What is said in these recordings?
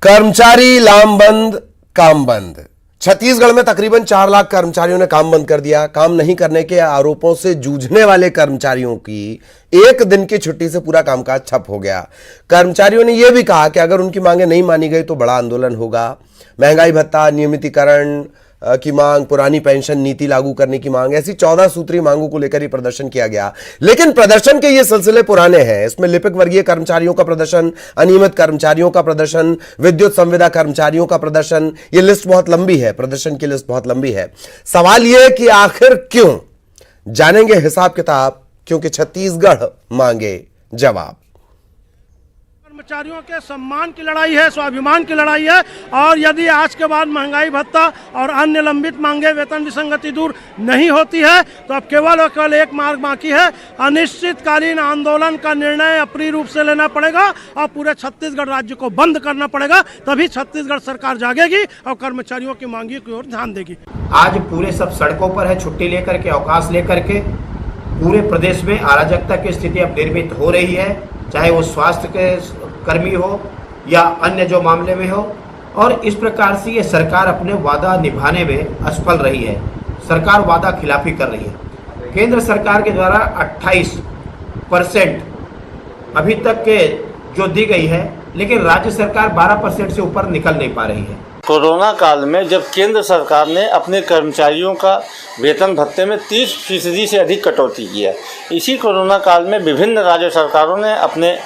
कर्मचारी लामबंद काम बंद। छत्तीसगढ़ में तकरीबन 4 लाख कर्मचारियों ने काम बंद कर दिया। काम नहीं करने के आरोपों से जूझने वाले कर्मचारियों की एक दिन की छुट्टी से पूरा कामकाज ठप हो गया। कर्मचारियों ने यह भी कहा कि अगर उनकी मांगे नहीं मानी गई तो बड़ा आंदोलन होगा। महंगाई भत्ता, नियमितीकरण की मांग, पुरानी पेंशन नीति लागू करने की मांग, ऐसी 14 सूत्री मांगों को लेकर ही प्रदर्शन किया गया। लेकिन प्रदर्शन के ये सिलसिले पुराने हैं। इसमें लिपिक वर्गीय कर्मचारियों का प्रदर्शन, अनियमित कर्मचारियों का प्रदर्शन, विद्युत संविदा कर्मचारियों का प्रदर्शन, ये लिस्ट बहुत लंबी है। प्रदर्शन की लिस्ट बहुत लंबी है। सवाल यह कि आखिर क्यों, जानेंगे हिसाब किताब, क्योंकि छत्तीसगढ़ मांगे जवाब। कर्मचारियों के सम्मान की लड़ाई है, स्वाभिमान की लड़ाई है। और यदि आज के बाद महंगाई भत्ता और अन्य लंबित मांगे, वेतन विसंगति दूर नहीं होती है तो अब केवल और केवल एक मार्ग बाकी है। अनिश्चितकालीन आंदोलन का निर्णय अप्रिय रूप से लेना पड़ेगा और पूरे छत्तीसगढ़ राज्य को बंद करना पड़ेगा। तभी छत्तीसगढ़ सरकार जागेगी और कर्मचारियों की मांगी की ओर ध्यान देगी। आज पूरे सब सड़कों पर है, छुट्टी लेकर के, अवकाश लेकर के। पूरे प्रदेश में अराजकता की स्थिति अब निर्मित हो रही है, चाहे वो स्वास्थ्य के कर्मी हो या अन्य जो मामले में हो। और इस प्रकार से ये सरकार अपने वादा निभाने में असफल रही है। सरकार वादा खिलाफी कर रही है। केंद्र सरकार के द्वारा 28% अभी तक के जो दी गई है, लेकिन राज्य सरकार 12% से ऊपर निकल नहीं पा रही है। कोरोना काल में जब केंद्र सरकार ने अपने कर्मचारियों का वेतन भत्ते में 30% से अधिक कटौती किया, इसी कोरोना काल में विभिन्न राज्य सरकारों ने अपने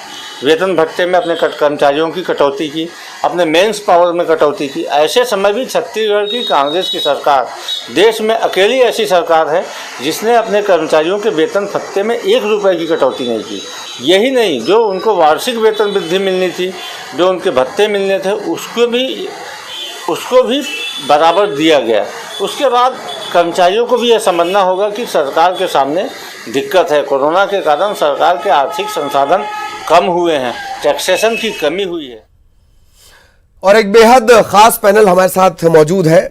वेतन भत्ते में अपने कर्मचारियों की कटौती की, अपने मेंस पावर में कटौती की। ऐसे समय भी छत्तीसगढ़ की कांग्रेस की सरकार देश में अकेली ऐसी सरकार है जिसने अपने कर्मचारियों के वेतन भत्ते में 1 रुपये की कटौती नहीं की। यही नहीं, जो उनको वार्षिक वेतन वृद्धि मिलनी थी, जो उनके भत्ते मिलने थे, उसको भी बराबर दिया गया। उसके बाद कर्मचारियों को भी यह समझना होगा कि सरकार के सामने दिक्कत है। कोरोना के कारण सरकार के आर्थिक संसाधन कम हुए हैं, टैक्सेशन की कमी हुई है। और एक बेहद खास पैनल हमारे साथ मौजूद है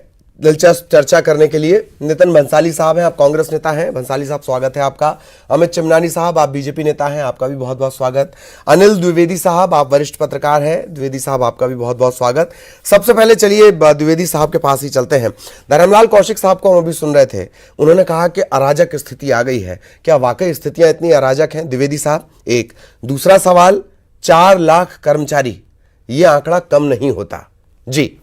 दिलचस्प चर्चा करने के लिए। नितिन भंसाली साहब हैं, आप कांग्रेस नेता हैं। भंसाली साहब, स्वागत है आपका। अमित चिमनानी साहब, आप बीजेपी नेता हैं, आपका भी बहुत बहुत स्वागत। अनिल द्विवेदी साहब, आप वरिष्ठ पत्रकार हैं। द्विवेदी साहब, आपका भी बहुत बहुत स्वागत। सबसे पहले चलिए द्विवेदी साहब के पास ही चलते हैं। धर्मलाल कौशिक साहब को हम अभी सुन रहे थे, उन्होंने कहा कि अराजक स्थिति आ गई है। क्या वाकई स्थितियां इतनी अराजक हैं द्विवेदी साहब? एक दूसरा सवाल, 4 लाख कर्मचारी, ये आंकड़ा कम नहीं होता जी?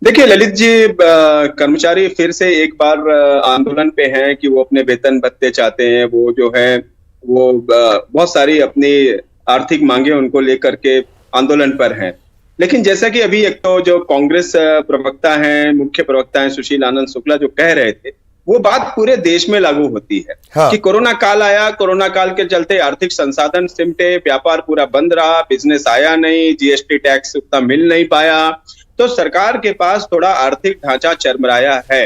देखिए ललित जी, कर्मचारी फिर से एक बार आंदोलन पे हैं कि वो अपने वेतन भत्ते चाहते हैं। वो जो है वो बहुत सारी अपनी आर्थिक मांगे उनको लेकर के आंदोलन पर हैं। लेकिन जैसा कि अभी एक तो जो कांग्रेस प्रवक्ता हैं, मुख्य प्रवक्ता हैं सुशील आनंद शुक्ला, जो कह रहे थे, वो बात पूरे देश में लागू होती है। हाँ। कि कोरोना काल आया, कोरोना काल के चलते आर्थिक संसाधन सिमटे, व्यापार पूरा बंद रहा, बिजनेस आया नहीं, जीएसटी टैक्स उतना मिल नहीं पाया, तो सरकार के पास थोड़ा आर्थिक ढांचा चरमराया है।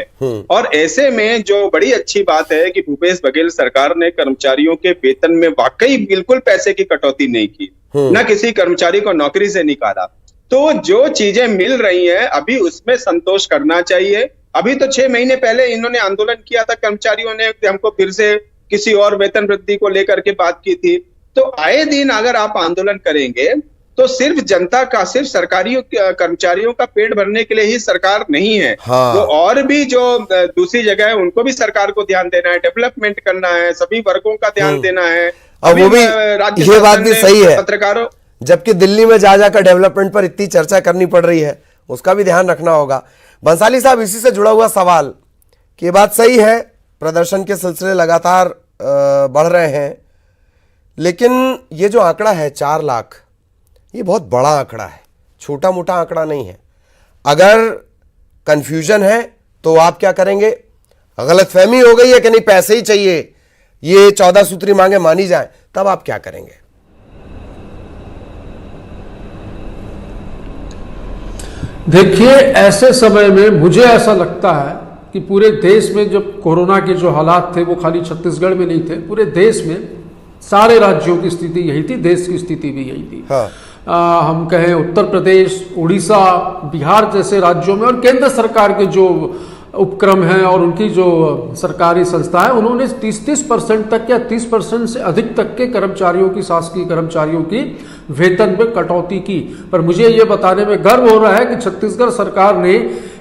और ऐसे में जो बड़ी अच्छी बात है कि भूपेश बघेल सरकार ने कर्मचारियों के वेतन में वाकई बिल्कुल पैसे की कटौती नहीं की, न किसी कर्मचारी को नौकरी से निकाला। तो जो चीजें मिल रही हैं अभी उसमें संतोष करना चाहिए। अभी तो 6 महीने पहले इन्होंने आंदोलन किया था, कर्मचारियों ने हमको फिर से किसी और वेतन वृद्धि को लेकर के बात की थी। तो आए दिन अगर आप आंदोलन करेंगे तो सिर्फ जनता का, सिर्फ सरकारी कर्मचारियों का पेट भरने के लिए ही सरकार नहीं है। हाँ। वो और भी जो दूसरी जगह है उनको भी सरकार को ध्यान देना है, डेवलपमेंट करना है, सभी वर्गों का ध्यान देना है। और वो भी ये बात भी सही है, पत्रकारों, जबकि दिल्ली में जा जाकर डेवलपमेंट पर इतनी चर्चा करनी पड़ रही है, उसका भी ध्यान रखना होगा। बंसाली साहब, इसी से जुड़ा हुआ सवाल कि ये बात सही है, प्रदर्शन के सिलसिले लगातार बढ़ रहे हैं, लेकिन ये जो आंकड़ा है 4 लाख, ये बहुत बड़ा आंकड़ा है, छोटा मोटा आंकड़ा नहीं है। अगर कंफ्यूजन है तो आप क्या करेंगे? गलतफहमी हो गई है कि नहीं पैसे ही चाहिए, ये 14 सूत्री मांगे मानी जाए, तब आप क्या करेंगे? देखिए, ऐसे समय में मुझे ऐसा लगता है कि पूरे देश में जब कोरोना के जो हालात थे वो खाली छत्तीसगढ़ में नहीं थे, पूरे देश में सारे राज्यों की स्थिति यही थी, देश की स्थिति भी यही थी। हाँ। हम कहें उत्तर प्रदेश, उड़ीसा, बिहार जैसे राज्यों में और केंद्र सरकार के जो उपक्रम हैं और उनकी जो सरकारी संस्था है, उन्होंने 30% तक या 30% से अधिक तक के कर्मचारियों की, शासकीय कर्मचारियों की वेतन में कटौती की। पर मुझे ये बताने में गर्व हो रहा है कि छत्तीसगढ़ सरकार ने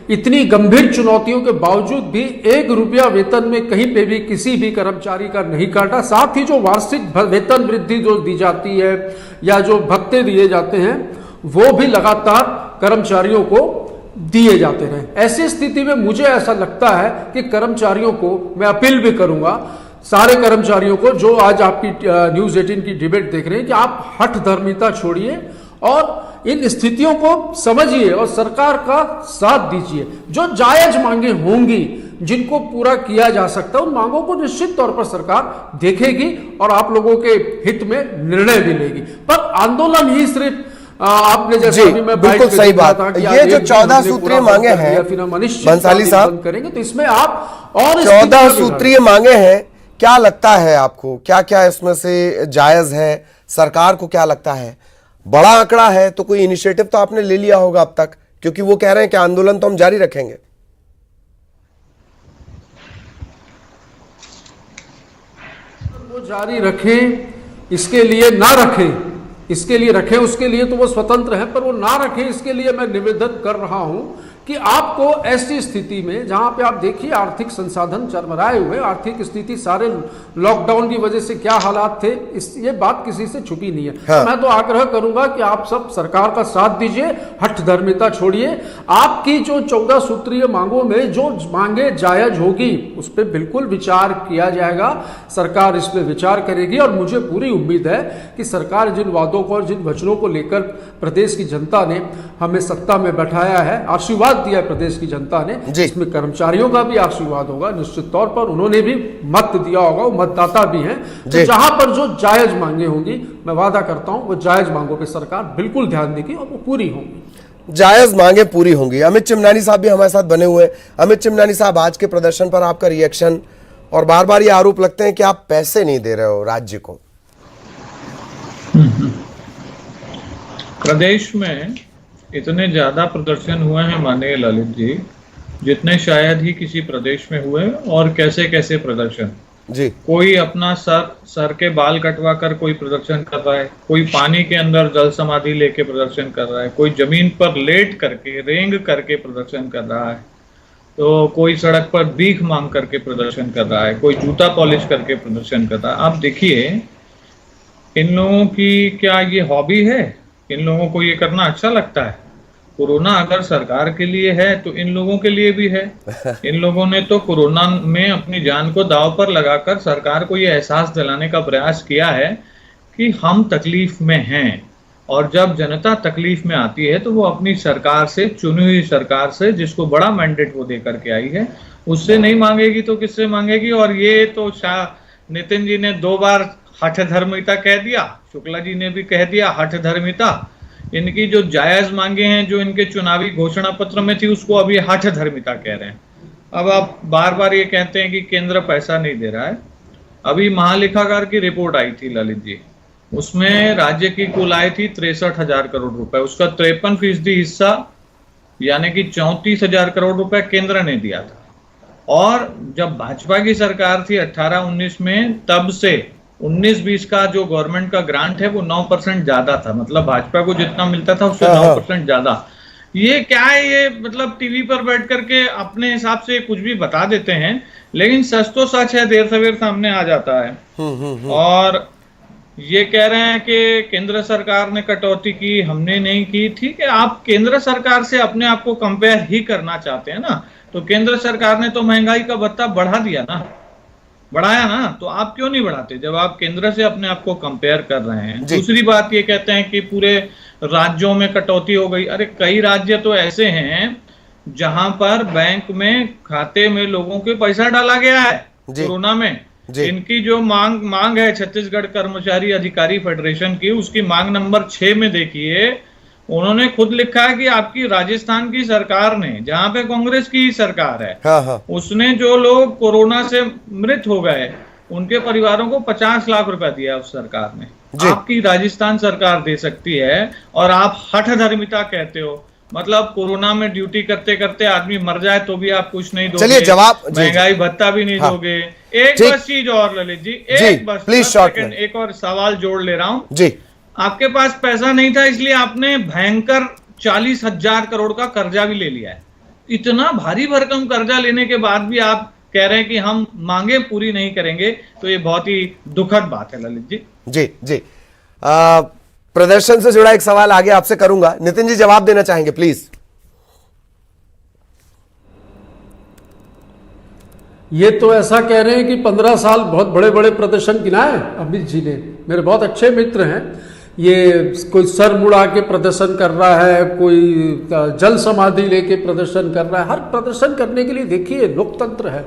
इतनी गंभीर चुनौतियों के बावजूद भी 1 रुपया वेतन में कहीं पे भी किसी भी कर्मचारी का नहीं काटा। साथ ही जो वार्षिक वेतन वृद्धि जो दी जाती है या जो भत्ते दिए जाते हैं वो भी लगातार कर्मचारियोयों को दिए जाते रहे। ऐसी स्थिति में मुझे ऐसा लगता है कि कर्मचारियों को मैं अपील भी करूंगा, सारे कर्मचारियों को जो आज आपकी न्यूज़ 18 की डिबेट देख रहे हैं, कि आप हठ धर्मिता छोड़िए और इन स्थितियों को समझिए और सरकार का साथ दीजिए। जो जायज मांगे होंगी जिनको पूरा किया जा सकता है, उन मांगों को निश्चित तौर पर सरकार देखेगी और आप लोगों के हित में निर्णय भी लेगी। पर आंदोलन ही सिर्फ आपने जैसे अभी मैं बिल्कुल सही बात, ये जो 14 सूत्रीय मांगे हैं बंसाली साहब करेंगे, तो इसमें आप और 14 सूत्रीय मांगे हैं, क्या लगता है आपको, क्या क्या इसमें से जायज है? सरकार को क्या लगता है? बड़ा आंकड़ा है तो कोई इनिशिएटिव तो आपने ले लिया होगा अब तक, क्योंकि वो कह रहे हैं कि आंदोलन तो हम जारी रखेंगे। वो जारी रखें, इसके लिए ना रखें, इसके लिए रखें, उसके लिए तो वो स्वतंत्र है, पर वो ना रखें इसके लिए मैं निवेदन कर रहा हूं कि आपको ऐसी स्थिति में जहां पे आप देखिए आर्थिक संसाधन चरमराए हुए, आर्थिक स्थिति सारे लॉकडाउन की वजह से क्या हालात थे, ये बात किसी से छुपी नहीं है। हाँ। मैं तो आग्रह करूंगा कि आप सब सरकार का साथ दीजिए, हठ धर्मिता छोड़िए। आपकी जो 14 सूत्रीय मांगों में जो मांगे जायज होगी उस पर बिल्कुल विचार किया जाएगा, सरकार इस पर विचार करेगी और मुझे पूरी उम्मीद है कि सरकार जिन वादों को और जिन वचनों को लेकर प्रदेश की जनता ने हमें सत्ता में बैठाया है, आशीर्वाद दिया प्रदेश की जनता ने, इसमें कर्मचारियों का भी आशीर्वाद होगा निश्चित तौर पर। उन्होंने भी मत दिया होगा, वो मतदाता भी हैं। तो जहां पर जो जायज मांगे होंगी, मैं वादा करता हूं वो जायज मांगों पे सरकार बिल्कुल ध्यान देगी और वो पूरी होंगी, जायज मांगे पूरी होंगी। अमित चिमनानी साहब भी हमारे साथ बने हुए हैं। अमित चिमनानी साहब, आज के प्रदर्शन पर आपका रिएक्शन, और बार बार ये आरोप लगते हैं कि आप पैसे नहीं दे रहे हो राज्य को। प्रदेश में इतने ज्यादा प्रदर्शन हुए हैं माननीय ललित जी, जितने शायद ही किसी प्रदेश में हुए। और कैसे कैसे प्रदर्शन जी, कोई अपना सर के बाल कटवा कर कोई प्रदर्शन कर रहा है, कोई पानी के अंदर जल समाधि लेके प्रदर्शन कर रहा है, कोई जमीन पर लेट करके रेंग करके प्रदर्शन कर रहा है, तो कोई सड़क पर भीख मांग करके प्रदर्शन कर रहा है, कोई जूता पॉलिश करके प्रदर्शन कर रहा है। आप देखिए, इन लोगों की क्या ये हॉबी है? इन लोगों को ये करना अच्छा लगता है? कोरोना अगर सरकार के लिए है तो इन लोगों के लिए भी है। इन लोगों ने तो कोरोना में अपनी जान को दांव पर लगाकर सरकार को ये एहसास दिलाने का प्रयास किया है कि हम तकलीफ में हैं, और जब जनता तकलीफ में आती है तो वो अपनी सरकार से, चुनी हुई सरकार से, जिसको बड़ा मैंडेट वो दे करके आई है, उससे नहीं मांगेगी तो किससे मांगेगी? और ये तो नितिन जी ने 2 बार हठ धर्मिता कह दिया, शुक्ला जी ने भी कह दिया हठ धर्मिता। इनकी जो जायज मांगे हैं जो इनके चुनावी घोषणा पत्र में थी, उसको अभी हठ धर्मिता कह रहे हैं। अब आप बार बार ये कहते हैं कि केंद्र पैसा नहीं दे रहा है। अभी महालेखाकार की रिपोर्ट आई थी ललित जी, उसमें राज्य की कुल आय थी 63,000 करोड़ रुपए, उसका 53% हिस्सा यानी कि 34,000 करोड़ रुपए केंद्र ने दिया था। और जब भाजपा की सरकार थी 18-19 में, तब से 19-20 का जो गवर्नमेंट का ग्रांट है वो 9% ज्यादा था, मतलब भाजपा को जितना मिलता था उससे 9% ज्यादा। ये क्या है? ये मतलब टीवी पर बैठ करके अपने हिसाब से कुछ भी बता देते हैं, लेकिन सच तो सच है, देर सवेर सामने आ जाता है। और ये कह रहे हैं कि केंद्र सरकार ने कटौती की, हमने नहीं की। ठीक है, आप केंद्र सरकार से अपने आप को कंपेयर ही करना चाहते हैं ना, तो केंद्र सरकार ने तो महंगाई का भत्ता बढ़ा दिया ना, बढ़ाया ना, तो आप क्यों नहीं बढ़ाते जब आप केंद्र से अपने आप को कंपेयर कर रहे हैं? दूसरी बात ये कहते हैं कि पूरे राज्यों में कटौती हो गई। अरे कई राज्य तो ऐसे हैं जहां पर बैंक में खाते में लोगों के पैसा डाला गया है कोरोना में। इनकी जो मांग है छत्तीसगढ़ कर्मचारी अधिकारी फेडरेशन की, उसकी मांग नंबर 6 में देखिए, उन्होंने खुद लिखा है कि आपकी राजस्थान की सरकार ने, जहां पे कांग्रेस की सरकार है, उसने जो लोग कोरोना से मृत हो गए उनके परिवारों को 50 लाख रुपया दिया उस सरकार ने। आपकी राजस्थान सरकार दे सकती है और आप हठ धर्मिता कहते हो। मतलब कोरोना में ड्यूटी करते करते आदमी मर जाए तो भी आप कुछ नहीं दोगे। चलिए जवाब जी, महंगाई भत्ता भी नहीं हाँ, दोगे। एक ठीक। बस चीज और ललित जी, जी, एक बस प्लीज बस शॉर्ट सेकंड, में। एक और सवाल जोड़ ले रहा हूं जी। आपके पास पैसा नहीं था इसलिए आपने भयंकर 40,000 करोड़ का कर्जा भी ले लिया है। इतना भारी भरकम कर्जा लेने के बाद भी आप कह रहे हैं कि हम मांगे पूरी नहीं करेंगे, तो ये बहुत ही दुखद बात है ललित जी। जी जी प्रदर्शन से जुड़ा एक सवाल आगे आपसे करूंगा, नितिन जी जवाब देना चाहेंगे प्लीज। ये तो ऐसा कह रहे हैं कि 15 साल बहुत बड़े बड़े प्रदर्शन गिनाए अमित जी ने, मेरे बहुत अच्छे मित्र हैं। ये कोई सर मुड़ा के प्रदर्शन कर रहा है, कोई जल समाधि लेके प्रदर्शन कर रहा है। हर प्रदर्शन करने के लिए देखिए लोकतंत्र है,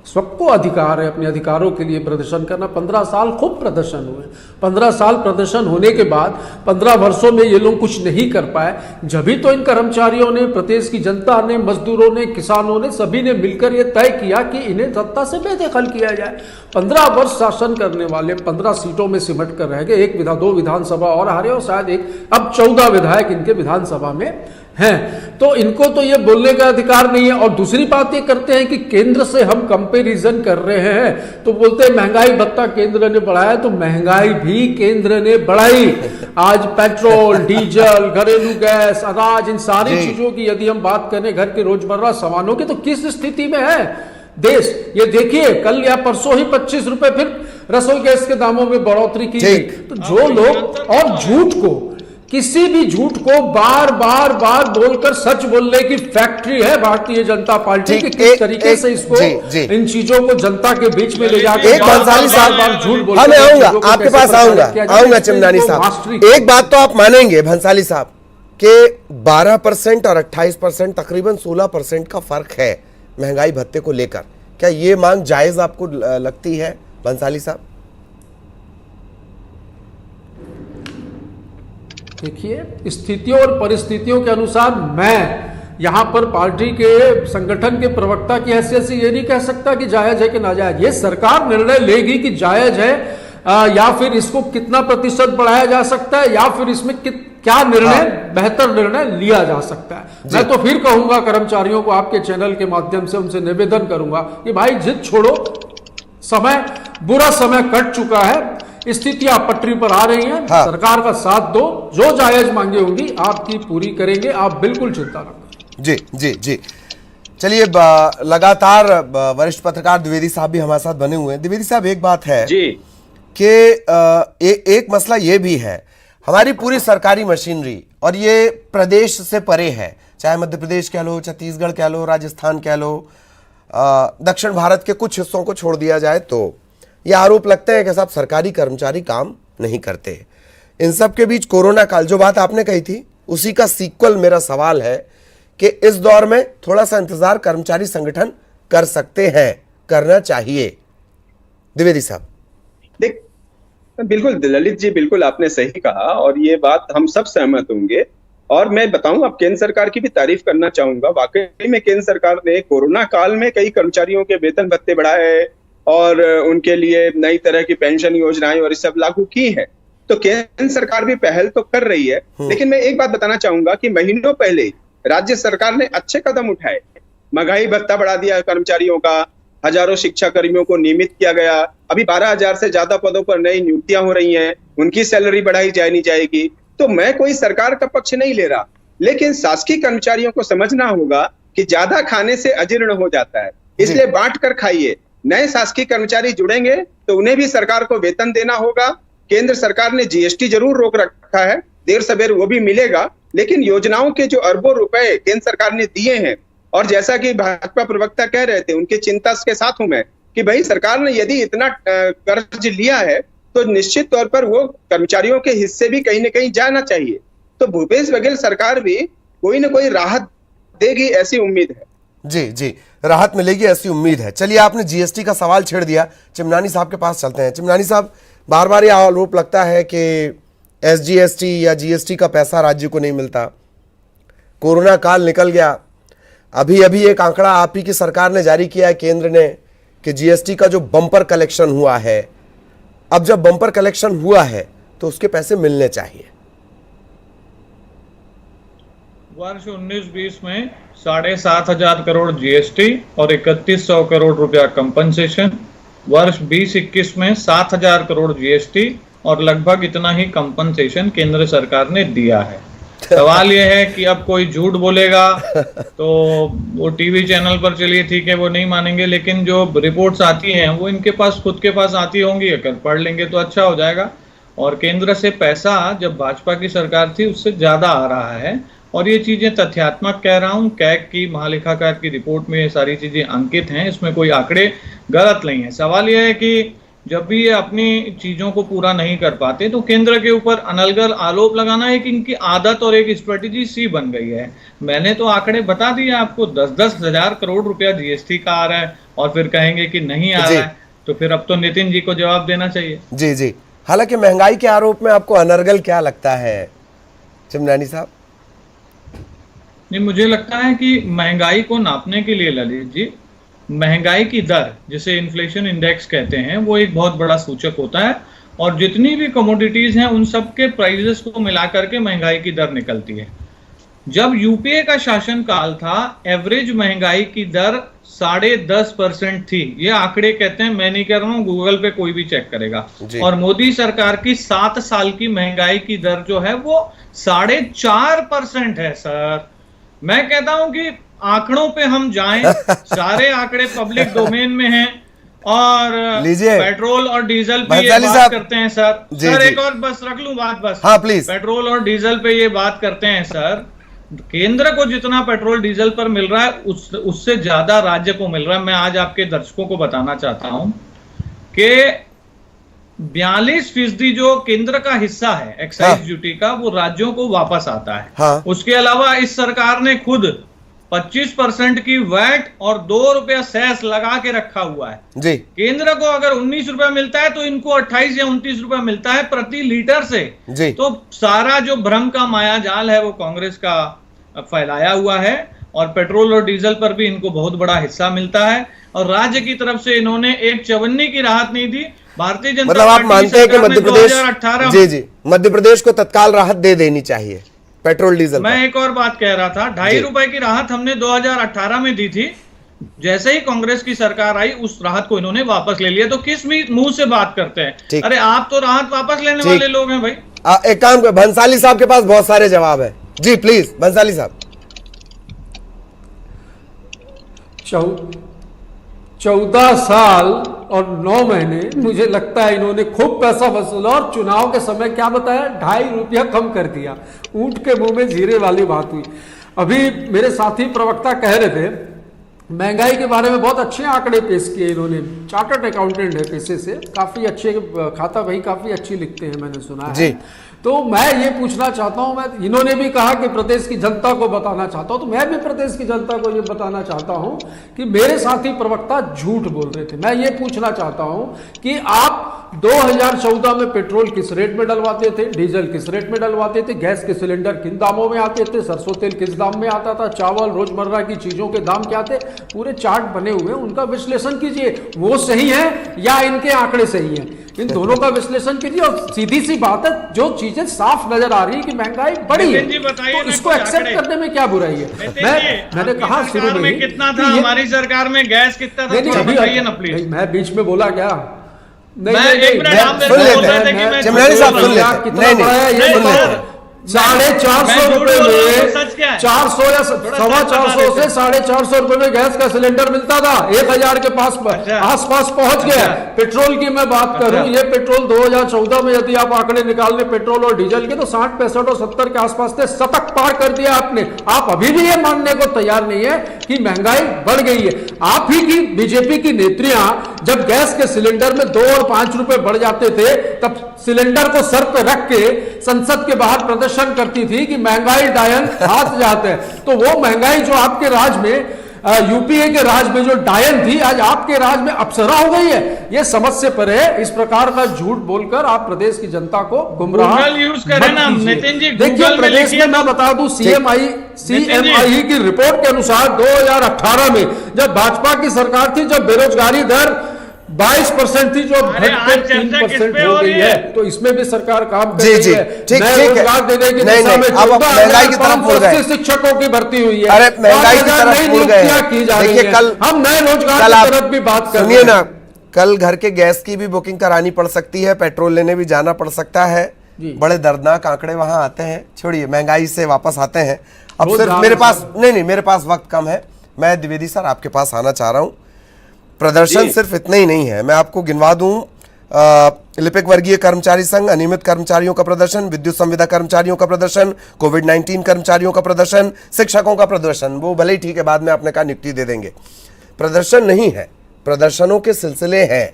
सबको अधिकार है अपने अधिकारों के लिए प्रदर्शन करना। 15 साल खूब प्रदर्शन हुए। 15 साल प्रदर्शन होने के बाद 15 वर्षों में ये लोग कुछ नहीं कर पाए, जभी तो इन कर्मचारियों ने, प्रदेश की जनता ने, मजदूरों ने, किसानों ने, सभी ने मिलकर ये तय किया कि इन्हें सत्ता से बेदखल किया जाए। 15 वर्ष शासन करने वाले 15 सीटों में सिमट कर रह गए। 2 विधानसभा और हारे और शायद अब 14 विधायक इनके विधानसभा में हैं, तो इनको तो ये बोलने का अधिकार नहीं है। और दूसरी बात ये करते हैं कि केंद्र से हम कंपैरिजन कर रहे हैं, तो बोलते हैं महंगाई भत्ता केंद्र ने बढ़ाया, तो महंगाई भी केंद्र ने बढ़ाई। आज पेट्रोल, डीजल, घरेलू गैस, अनाज, इन सारी चीजों की यदि हम बात करें, घर के रोजमर्रा सामानों की, तो किस स्थिति में है देश। ये देखिए कल या परसों ही 25 रुपए फिर रसोई गैस के दामों में बढ़ोतरी की गई। तो जो लोग और झूठ को, किसी भी झूठ को बार बार बोलकर सच बोलने की फैक्ट्री है भारतीय जनता पार्टी की, किस तरीके से इसको इन चीजों को जनता के बीच में ले जाकर एक भंसाली साहब, झूठ बोल, मैं आऊंगा आपके पास, आऊंगा चिमनानी साहब। एक बात तो आप मानेंगे भंसाली साहब के 12% और 28% तकरीबन 16% का फर्क है महंगाई भत्ते को लेकर। क्या ये मांग जायज आपको लगती है भंसाली साहब? देखिए स्थितियों और परिस्थितियों के अनुसार मैं यहां पर पार्टी के संगठन के प्रवक्ता की हैसियत से ये नहीं कह सकता कि जायज है कि नाजायज। ये सरकार निर्णय लेगी कि जायज है या फिर इसको कितना प्रतिशत बढ़ाया जा सकता है, या फिर इसमें क्या निर्णय बेहतर निर्णय लिया जा सकता है। मैं तो फिर कहूंगा कर्मचारियों को, आपके चैनल के माध्यम से उनसे निवेदन करूंगा कि भाई जिद छोड़ो, समय, बुरा समय कट चुका है, स्थितियां पटरी पर आ रही हैं। सरकार का साथ दो, जो जायज मांगे होंगी आपकी पूरी करेंगे, आप बिल्कुल चिंता न करें। जी जी जी चलिए, लगातार वरिष्ठ पत्रकार द्विवेदी साहब भी हमारे साथ बने हुए हैं। द्विवेदी साहब एक बात है जी कि एक मसला ये भी है, हमारी पूरी सरकारी मशीनरी, और ये प्रदेश से परे है, चाहे मध्य प्रदेश कह लो, छत्तीसगढ़ कह लो, राजस्थान कह लो, दक्षिण भारत के कुछ हिस्सों को छोड़ दिया जाए, तो ये आरोप लगते हैं कि साहब सरकारी कर्मचारी काम नहीं करते। इन सब के बीच कोरोना काल, जो बात आपने कही थी उसी का सीक्वल मेरा सवाल है कि इस दौर में थोड़ा सा इंतजार कर्मचारी संगठन कर सकते हैं, करना चाहिए। द्विवेदी साहब। देख, बिल्कुल ललित जी, बिल्कुल आपने सही कहा और ये बात हम सब सहमत होंगे। और मैं बताऊं, अब केंद्र सरकार की भी तारीफ करना चाहूंगा। वाकई में केंद्र सरकार ने कोरोना काल में कई कर्मचारियों के वेतन भत्ते बढ़ाए और उनके लिए नई तरह की पेंशन योजनाएं और ये सब लागू की है। तो केंद्र सरकार भी पहल तो कर रही है, लेकिन मैं एक बात बताना चाहूंगा कि महीनों पहले राज्य सरकार ने अच्छे कदम उठाए। महंगाई भत्ता बढ़ा दिया कर्मचारियों का, हजारों शिक्षा कर्मियों को नियमित किया गया, अभी 12,000 से ज्यादा पदों पर नई नियुक्तियां हो रही हैं, उनकी सैलरी बढ़ाई नहीं जाएगी। तो मैं कोई सरकार का पक्ष नहीं ले रहा, लेकिन शासकीय कर्मचारियों को समझना होगा कि ज्यादा खाने से अजीर्ण हो जाता है, इसलिए बांट कर खाइए। नए शासकीय कर्मचारी जुड़ेंगे तो उन्हें भी सरकार को वेतन देना होगा। केंद्र सरकार ने जीएसटी जरूर रोक रखा है, देर सवेर वो भी मिलेगा, लेकिन योजनाओं के जो अरबों रुपए केंद्र सरकार ने दिए हैं, और जैसा कि भाजपा प्रवक्ता कह रहे थे, उनकी चिंता के साथ हूं मैं कि भाई सरकार ने यदि इतना कर्ज लिया है तो निश्चित तौर पर वो कर्मचारियों के हिस्से भी कहीं ना कहीं जाना चाहिए। तो भूपेश बघेल सरकार भी कोई ना कोई राहत देगी, ऐसी उम्मीद है। जी जी, राहत मिलेगी ऐसी उम्मीद है। चलिए, आपने जीएसटी का सवाल छेड़ दिया, चिमनानी साहब के पास चलते हैं। चिमनानी साहब, बार बार यह आरोप लगता है कि एसजीएसटी या जीएसटी का पैसा राज्य को नहीं मिलता। कोरोना काल निकल गया, अभी अभी एक आंकड़ा आप ही की सरकार ने जारी किया है, केंद्र ने, कि जीएसटी का जो बम्पर कलेक्शन हुआ है, अब जब बम्पर कलेक्शन हुआ है तो उसके पैसे मिलने चाहिए। वर्ष 19-20 में 7,500 करोड़ जीएसटी और 3100 करोड़ रुपया कंपनसेशन, वर्ष 20-21 में 7,000 करोड़ जीएसटी और लगभग इतना ही कंपनसेशन केंद्र सरकार ने दिया है। सवाल यह है कि अब कोई झूठ बोलेगा तो वो टीवी चैनल पर चलिए ठीक है वो नहीं मानेंगे, लेकिन जो रिपोर्ट्स आती हैं वो इनके पास खुद के पास आती होंगी, अगर पढ़ लेंगे तो अच्छा हो जाएगा। और केंद्र से पैसा जब भाजपा की सरकार थी उससे ज्यादा आ रहा है, और ये चीजें तथ्यात्मक कह रहा हूँ, कैग की महालेखाकार की रिपोर्ट में ये सारी चीजें अंकित हैं, इसमें कोई आंकड़े गलत नहीं है। सवाल यह है कि जब भी ये अपनी चीजों को पूरा नहीं कर पाते तो केंद्र के ऊपर अनलगल आरोप लगाना एक इनकी आदत और एक स्ट्रेटेजी सी बन गई है। मैंने तो आंकड़े बता दिए आपको, 10-10 हजार करोड़ रुपया जीएसटी का आ रहा है और फिर कहेंगे कि नहीं आ रहा है, तो फिर अब तो नितिन जी को जवाब देना चाहिए। जी जी, हालांकि महंगाई के आरोप में आपको अनर्गल क्या लगता है चिमनानी साहब? नहीं, मुझे लगता है कि महंगाई को नापने के लिए ललित जी, महंगाई की दर जिसे इन्फ्लेशन इंडेक्स कहते हैं वो एक बहुत बड़ा सूचक होता है, और जितनी भी कमोडिटीज हैं उन सब के प्राइसेस को मिलाकर के महंगाई की दर निकलती है। जब यूपीए का शासन काल था, एवरेज महंगाई की दर 10.5% थी। ये आंकड़े कहते हैं, मैं नहीं कह रहा हूं, गूगल पे कोई भी चेक करेगा। और मोदी सरकार की 7 साल की महंगाई की दर जो है वो 4.5% है। सर, मैं कहता हूं कि आंकड़ों पे हम जाएं, सारे आंकड़े पब्लिक डोमेन में हैं, और पेट्रोल और डीजल पे ये बात करते हैं सर। सर एक और बस रख लूं बात, बस हाँ प्लीज। पेट्रोल और डीजल पे ये बात करते हैं सर, केंद्र को जितना पेट्रोल डीजल पर मिल रहा है उससे ज्यादा राज्य को मिल रहा है। मैं आज आपके दर्शकों को बताना चाहता हूं कि 42% जो केंद्र का हिस्सा है एक्साइज ड्यूटी का, वो राज्यों को वापस आता है। हाँ। उसके अलावा इस सरकार ने खुद 25% की वैट और 2 रुपया सेस लगा के रखा हुआ है जी। केंद्र को अगर 19 रुपया मिलता है तो इनको 28 या 29 रुपया मिलता है प्रति लीटर से जी। तो सारा जो भ्रम का माया जाल है वो कांग्रेस का फैलाया हुआ है, और पेट्रोल और डीजल पर भी इनको बहुत बड़ा हिस्सा मिलता है, और राज्य की तरफ से इन्होंने एक चवन्नी की राहत नहीं दी। भारतीय जनता मतलब आप मानते हैं कि मध्य प्रदेश 2018 जी जी मध्य प्रदेश को तत्काल राहत दे देनी चाहिए पेट्रोल डीजल? मैं एक और बात कह रहा था, 2.5 रुपए की राहत हमने 2018 में दी थी, जैसे ही कांग्रेस की सरकार आई उस राहत को इन्होंने वापस ले लिया। तो किस मुंह से बात करते हैं? अरे आप तो राहत वापस लेने वाले लोग हैं भाई। एक काम कर, भंसाली साहब के पास बहुत सारे जवाब है जी, प्लीज भंसाली साहब। 14 साल और 9 महीने मुझे लगता है इन्होंने खूब पैसा वसूला, और चुनाव के समय क्या बताया, 2.5 रुपया कम कर दिया। ऊंट के मुंह में जीरे वाली बात हुई। अभी मेरे साथी प्रवक्ता कह रहे थे महंगाई के बारे में, बहुत अच्छे आंकड़े पेश किए इन्होंने। चार्टर्ड अकाउंटेंट है पेशे से, काफी अच्छे खाता भाई काफी अच्छी लिखते हैं, मैंने सुना है जी। तो मैं ये पूछना चाहता हूं, मैं इन्होंने भी कहा कि प्रदेश की जनता को बताना चाहता हूं, तो मैं भी प्रदेश की जनता को ये बताना चाहता हूं कि मेरे साथी प्रवक्ता झूठ बोल रहे थे। मैं ये पूछना चाहता हूं कि आप 2014 में पेट्रोल किस रेट में डलवाते थे, डीजल किस रेट में डलवाते थे, गैस के सिलेंडर किन दामों में आते थे, सरसों तेल किस दाम में आता था, चावल रोजमर्रा की चीजों के दाम क्या थे, पूरे चार्ट बने हुए, उनका विश्लेषण कीजिए। वो सही है या इनके आंकड़े सही हैं, इन दोनों का विश्लेषण कीजिए। और सीधी सी बात है, जो चीजें साफ नजर आ रही है कि महंगाई बढ़ी है, तो इसको एक्सेप्ट करने में क्या बुराई है। मैंने कहा शुरू में कितना था, हमारी सरकार में गैस कितना था, बताइए ना प्लीज। मैं बीच में बोला क्या? मैं एक मिनट, आप मेरे को बोल रहे थे कि मैं चिमनानी साहब सुन लेते, कितना बड़ा है ये बताओ। 450 रुपए में 400 या 450 से 450 रुपए में गैस का सिलेंडर मिलता था, 1000 के पास आसपास पहुंच गया। पेट्रोल की मैं बात करूं, ये पेट्रोल 2014 में यदि आप आंकड़े निकाल लें पेट्रोल और डीजल के, तो 60, 65 और 70 के आसपास थे। शतक पार कर दिया आपने। आप अभी भी ये मानने को तैयार नहीं है कि महंगाई बढ़ गई है। आप ही की बीजेपी की नेत्रियां जब गैस के सिलेंडर में 2 और 5 रुपए बढ़ जाते थे, तब सिलेंडर को सर पे रख के संसद के बाहर प्रदर्शन करती थी कि महंगाई डायन हाथ जाते हैं। तो वो महंगाई जो आपके राज में, यूपीए के राज में जो डायन थी, आज आपके राज में अप्सरा हो गई है। ये समझ से परे इस प्रकार का झूठ बोलकर आप प्रदेश की जनता को गुमराह यूज करें ना नितिन जी। देखिए प्रदेश में मैं बता दूं, सीएमआई की रिपोर्ट के अनुसार 2018 में जब भाजपा की सरकार थी, जब बेरोजगारी दर 22% थी जो अब अरे घटकर आज चर्चा किस 3% पे हो हो गई रही है। है? तो इसमें भी सरकार काम कर जी, रही जी, है। ठीक नए है। रोजगार देने की नहीं, दिशा में नहीं, अब 14,580 महंगाई की तरफ मुड़ गए। शिक्षकों की भर्ती हुई है। अरे महंगाई की 5,000 तरफ नई मुड़ गए नियुक्तियां की जा रही देखिए हैं। कल हम नए रोजगार कल की आप तरफ भी बात कर सुनिए रहे ना, हैं। कल घर के गैस की भी बुकिंग करानी पड़ सकती है, पेट्रोल लेने भी जाना पड़ सकता है। जी। बड़े दर्दनाक आंकड़े वहां आते हैं। छोड़िए, महंगाई से वापस आते हैं। अब रोज सिर्फ दाम मेरे है पास साहब। नहीं, मेरे पास वक्त कम है। मैं द्विवेदी सर आपके पास आना चाह रहा हूं। प्रदर्शन जी। सिर्फ इतना ही नहीं है, मैं आपको गिनवा दूं। लिपिक वर्गीय कर्मचारी संघ, अनियमित कर्मचारियों का प्रदर्शन, विद्युत संविदा कर्मचारियों का प्रदर्शन, कोविड-19 कर्मचारियों का प्रदर्शन, शिक्षकों का प्रदर्शन। वो भले ही ठीक है, बाद में आपने कहा नियुक्ति दे देंगे। प्रदर्शन नहीं है, प्रदर्शनों के सिलसिले हैं।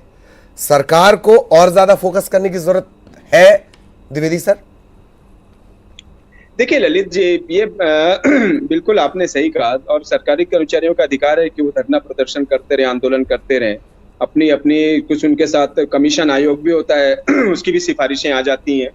सरकार को और ज्यादा फोकस करने की जरूरत है द्विवेदी सर। देखिए ललित जी, ये बिल्कुल आपने सही कहा, और सरकारी कर्मचारियों का अधिकार है कि वो धरना प्रदर्शन करते रहे, आंदोलन करते रहे। अपनी अपनी कुछ उनके साथ कमीशन आयोग भी होता है, उसकी भी सिफारिशें आ जाती हैं।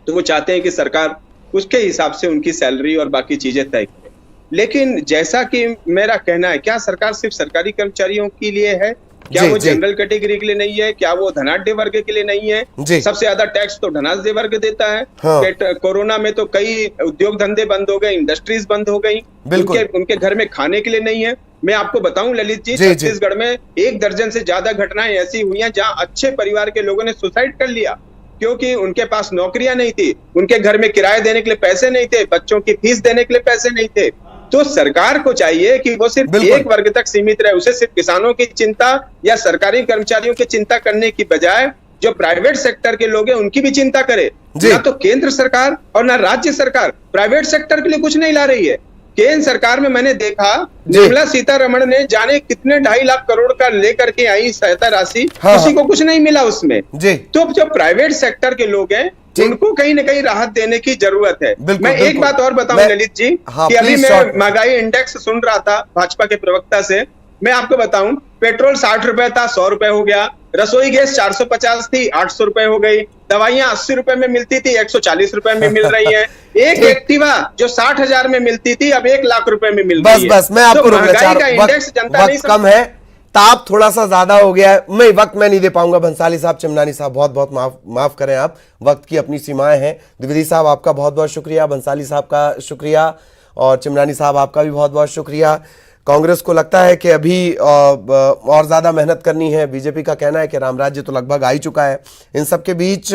तो वो चाहते हैं कि सरकार उसके हिसाब से उनकी सैलरी और बाकी चीजें तय करे। लेकिन जैसा कि मेरा कहना है, क्या सरकार सिर्फ सरकारी कर्मचारियों के लिए है? क्या जी, वो जी। जनरल कैटेगरी के लिए नहीं है? क्या वो धनाढ्य वर्ग के लिए नहीं है? जी। सबसे ज्यादा टैक्स तो धनाढ्य वर्ग देता है। हाँ। कोरोना में तो कई उद्योग धंधे बंद हो गए, इंडस्ट्रीज बंद हो गई, बिल्कुल। उनके घर में खाने के लिए नहीं है। मैं आपको बताऊं ललित जी, जी, जी। छत्तीसगढ़ में 1 दर्जन से ज्यादा घटनाएं ऐसी हुई हैं जहां अच्छे परिवार के लोगों ने सुसाइड कर लिया, क्योंकि उनके पास नौकरियां नहीं थी, उनके घर में किराए देने के लिए पैसे नहीं थे, बच्चों की फीस देने के लिए पैसे नहीं थे। तो सरकार को चाहिए कि वो सिर्फ बिल्कुल। एक वर्ग तक सीमित रहे, उसे सिर्फ किसानों की चिंता या सरकारी कर्मचारियों की चिंता करने की बजाय जो प्राइवेट सेक्टर के लोग हैं उनकी भी चिंता करे। जी। ना तो केंद्र सरकार और ना राज्य सरकार प्राइवेट सेक्टर के लिए कुछ नहीं ला रही है। केंद्र सरकार में मैंने देखा, जी। निर्मला सीतारमण ने जाने कितने 2.5 लाख करोड़ का लेकर के आई सहायता राशि, हाँ, किसी को कुछ नहीं मिला उसमें। जी। तो जो प्राइवेट सेक्टर के लोग हैं ठीक। उनको कहीं ना कहीं राहत देने की जरूरत है। बिल्कुल, मैं एक बिल्कुल। बात और बताऊं मैं- ललित जी, हाँ, कि अभी please मैं short- महंगाई इंडेक्स सुन रहा था भाजपा के प्रवक्ता से। मैं आपको बताऊं, पेट्रोल 60 रुपए था, 100 रुपए हो गया। रसोई गैस 450 थी, 800 रुपए हो गई। दवाइयां 80 रुपए में मिलती थी, 140 रुपए में मिल रही है। एक एक्टिवा जो 60,000 में मिलती थी, अब 1 लाख रुपए में मिल बस रही है। बस मैं आपको तो रोकना महंगाई चाह का रहा हूं। इंडेक्स जनता नहीं वक्त कम है, ताप थोड़ा सा ज्यादा हो गया है। मैं वक्त में नहीं दे पाऊंगा। भंसाली साहब, चिमनानी साहब, बहुत बहुत माफ करें, आप वक्त की अपनी सीमाएं हैं। द्विवेदी साहब आपका बहुत बहुत शुक्रिया, भंसाली साहब का शुक्रिया, और चिमनानी साहब आपका भी बहुत बहुत शुक्रिया। कांग्रेस को लगता है कि अभी और ज्यादा मेहनत करनी है। बीजेपी का कहना है कि राम राज्य तो लगभग आ ही चुका है। इन सब के बीच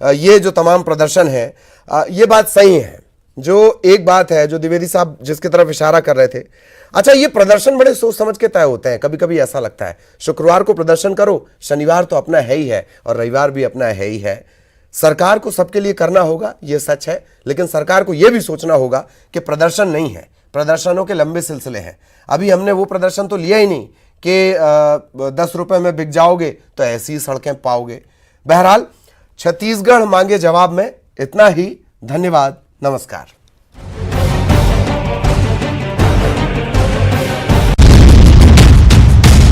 ये जो तमाम प्रदर्शन है, ये बात सही है। जो एक बात है जो द्विवेदी साहब जिसकी तरफ इशारा कर रहे थे, अच्छा, ये प्रदर्शन बड़े सोच समझ के तय होते हैं। कभी कभी ऐसा लगता है शुक्रवार को प्रदर्शन करो, शनिवार तो अपना है ही है और रविवार भी अपना है ही है। सरकार को सबके लिए करना होगा, ये सच है, लेकिन सरकार को यह भी सोचना होगा कि प्रदर्शन नहीं है, प्रदर्शनों के लंबे सिलसिले हैं। अभी हमने वो प्रदर्शन तो लिया ही नहीं कि 10 रुपए में बिक जाओगे तो ऐसी सड़कें पाओगे। बहरहाल, छत्तीसगढ़ मांगे जवाब में इतना ही। धन्यवाद, नमस्कार।